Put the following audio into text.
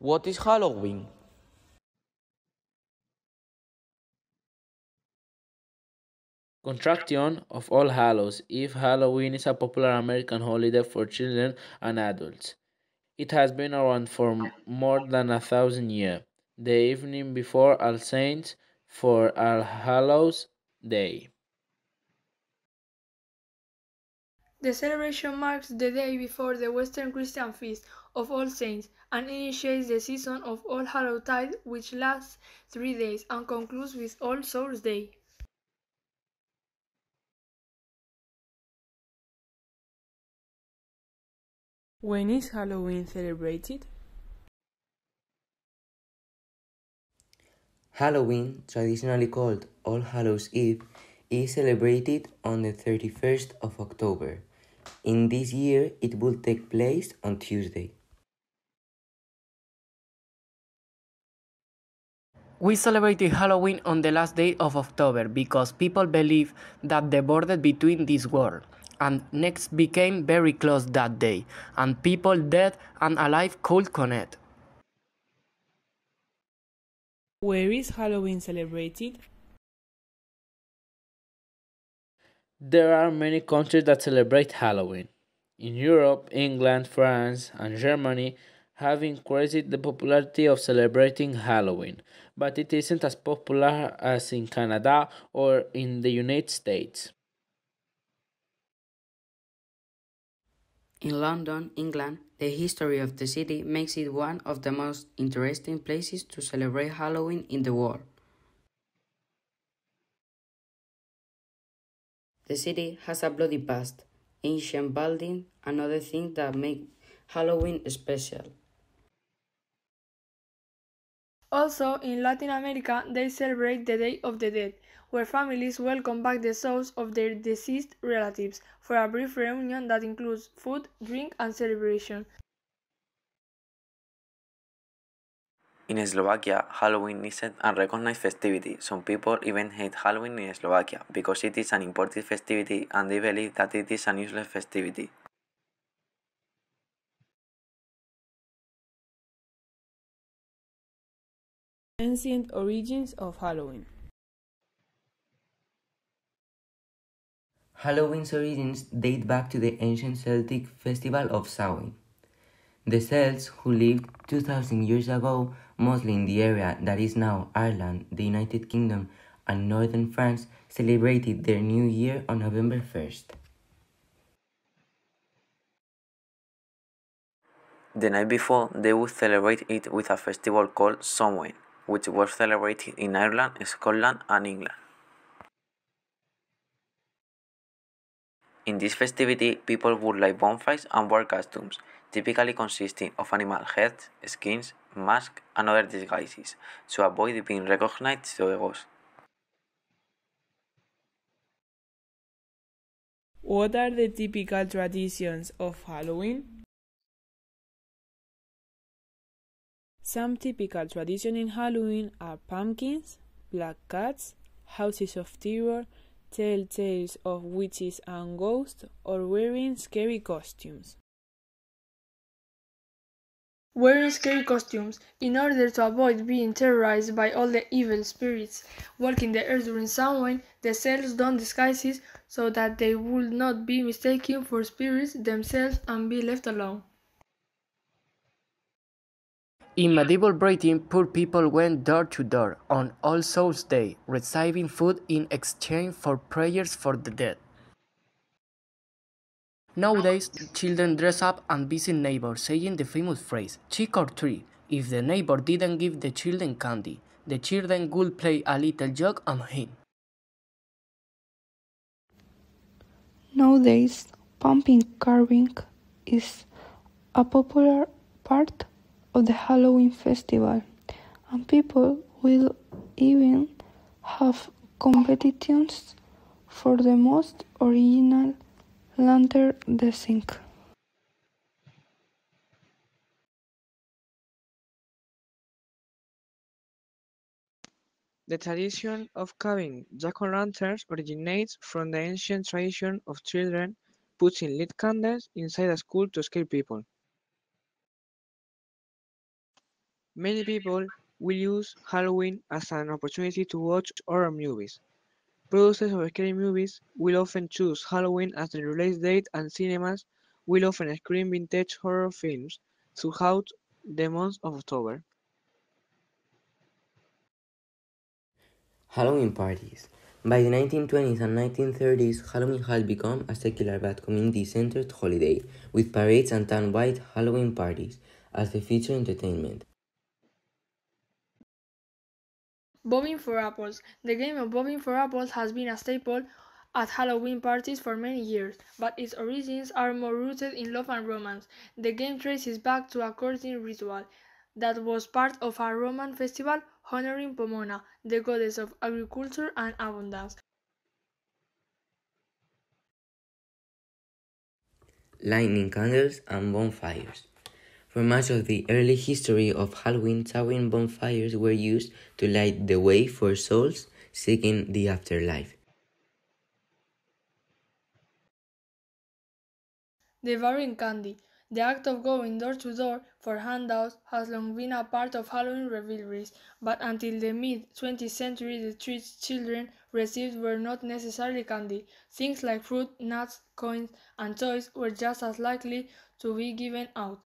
What is Halloween? Contraction of All Hallows Eve. Halloween is a popular American holiday for children and adults. It has been around for more than 1,000 years. The evening before All Saints for All Hallows Day. The celebration marks the day before the Western Christian feast of All Saints and initiates the season of All Hallows Tide, which lasts 3 days and concludes with All Souls Day. When is Halloween celebrated? Halloween, traditionally called All Hallows Eve, is celebrated on the 31st of October. In this year, it will take place on Tuesday. We celebrated Halloween on the last day of October because people believe that the border between this world and next became very close that day, and people dead and alive could connect. Where is Halloween celebrated? There are many countries that celebrate Halloween. In Europe, England, France, and Germany have increased the popularity of celebrating Halloween, but it isn't as popular as in Canada or in the United States. In London, England, the history of the city makes it one of the most interesting places to celebrate Halloween in the world. The city has a bloody past, ancient buildings, and other things that make Halloween special. Also, in Latin America, they celebrate the Day of the Dead, where families welcome back the souls of their deceased relatives for a brief reunion that includes food, drink, and celebration. In Slovakia, Halloween is an unrecognized festivity. Some people even hate Halloween in Slovakia because it is an imported festivity and they believe that it is an useless festivity. Ancient origins of Halloween. Halloween's origins date back to the ancient Celtic festival of Samhain. The Celts, who lived 2,000 years ago, mostly in the area that is now Ireland, the United Kingdom, and northern France, celebrated their new year on November 1st. The night before, they would celebrate it with a festival called Samhain, which was celebrated in Ireland, Scotland, and England. In this festivity, people would light bonfires and wear costumes, typically consisting of animal heads, skins, masks, and other disguises, to avoid being recognized to the ghost. What are the typical traditions of Halloween? Some typical traditions in Halloween are pumpkins, black cats, houses of terror, tell tales of witches and ghosts, or wearing scary costumes. Wearing scary costumes in order to avoid being terrorized by all the evil spirits walking the earth during Samhain, the Celts don disguises so that they would not be mistaken for spirits themselves and be left alone. In medieval Britain, poor people went door to door on All Souls Day, receiving food in exchange for prayers for the dead. Nowadays, children dress up and visit neighbors saying the famous phrase, trick or treat. If the neighbor didn't give the children candy, the children would play a little joke on him. Nowadays, pumpkin carving is a popular part of the Halloween festival, and people will even have competitions for the most original lantern design. The tradition of carving jack-o'-lanterns originates from the ancient tradition of children putting lit candles inside a school to scare people. Many people will use Halloween as an opportunity to watch horror movies. Producers of scary movies will often choose Halloween as the release date, and cinemas will often screen vintage horror films throughout the month of October. Halloween parties. By the 1920s and 1930s, Halloween had become a secular but community-centered holiday, with parades and town-wide Halloween parties as the feature entertainment. Bobbing for apples. The game of bobbing for apples has been a staple at Halloween parties for many years, but its origins are more rooted in love and romance. The game traces back to a courting ritual that was part of a Roman festival honoring Pomona, the goddess of agriculture and abundance. Lighting candles and bonfires. For much of the early history of Halloween, towering bonfires were used to light the way for souls seeking the afterlife. Devouring candy. The act of going door to door for handouts has long been a part of Halloween revelries, but until the mid-20th century the treats children received were not necessarily candy. Things like fruit, nuts, coins, and toys were just as likely to be given out.